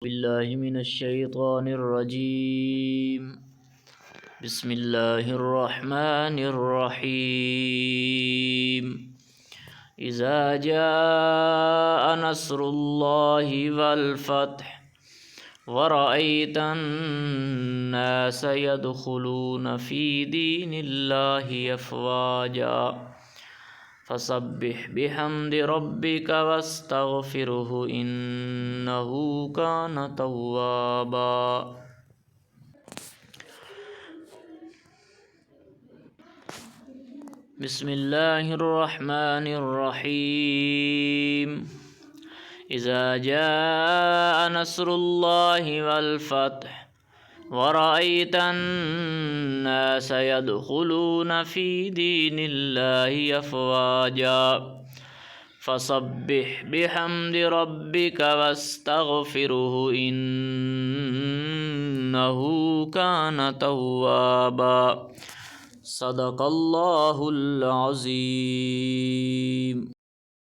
बिल्लाहि मिनश्शैतानिर्रजीम बिस्मिल्लाहिर्रहमानिर्रहीम इज़ा जाअ नस्रुल्लाहि वल फ़त्ह वरअयतन नास यदखुलून फ़ी दीनिल्लाहि अफ़वाजा फसब्बिह बिहम्दि रब्बिका वस्तगफिरहु इन्नहु कान तव्वाबा। बिस्मिल्लाहिर्रहमानिर्रहीम इज़ा जाअ नस्रुल्लाहि वल फ़त्ह वरअयतन नास यदखुलून फ़ी दीनिल्लाहि अफ़वाजा फसब्बिह बिहम्दि रब्बिका वस्तगफिरहु इन्नहु कान तव्वाबा। सदक़ल्लाहुल अज़ीम।